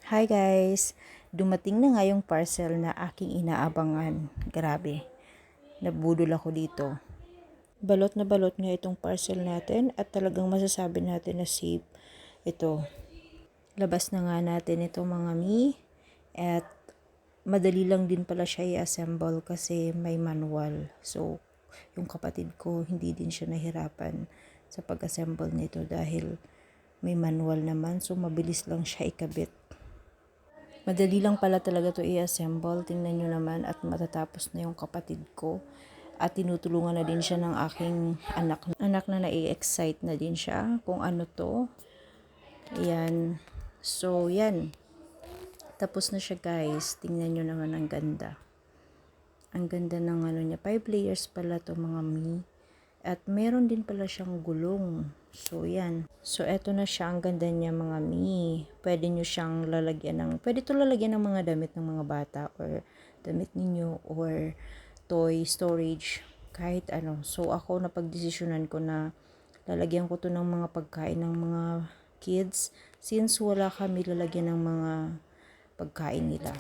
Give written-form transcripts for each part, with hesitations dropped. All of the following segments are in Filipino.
Hi guys! Dumating na nga yung parcel na aking inaabangan. Grabe, nabudol ako dito. Balot na balot nga itong parcel natin at talagang masasabi natin na safe ito. Labas na nga natin ito mga mi at madali lang din pala siya i-assemble kasi may manual. So, yung kapatid ko hindi din siya nahirapan sa pag-assemble nito dahil may manual naman so mabilis lang siya ikabit. Madali lang pala talaga to i-assemble. Tingnan nyo naman at matatapos na yung kapatid ko. At tinutulungan na din siya ng aking anak. Anak na nai-excite na din siya kung ano to. Ayan. So, yan. Tapos na siya guys. Tingnan nyo naman ang ganda. Ang ganda ng ano niya. 5 layers pala to mga mi. At meron din pala siyang gulong. So, yan. So, eto na siya. Ang ganda niya mga mi. Pwede nyo siyang lalagyan ng, pwede to lalagyan ng mga damit ng mga bata or damit ninyo or toy storage. Kahit ano. So, ako napagdesisyonan ko na lalagyan ko to ng mga pagkain ng mga kids. Since wala kami lalagyan ng mga pagkain nila.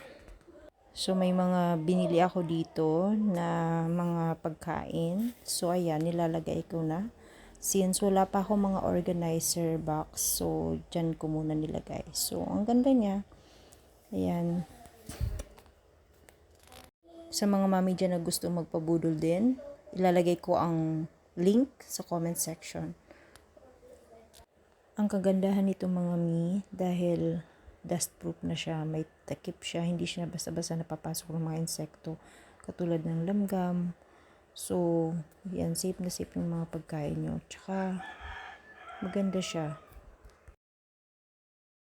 So, may mga binili ako dito na mga pagkain. So, ayan, nilalagay ko na. Since wala pa ako mga organizer box, so, dyan ko muna nilagay. So, ang ganda niya. Ayan. Sa mga mami dyan na gusto magpabudol din, ilalagay ko ang link sa comment section. Ang kagandahan nito mga mi, dahil dustproof na siya, may takip siya, hindi siya basta-basta napapasok ng mga insekto, katulad ng langgam. So, yan, safe na safe yung mga pagkain nyo. Tsaka, maganda siya.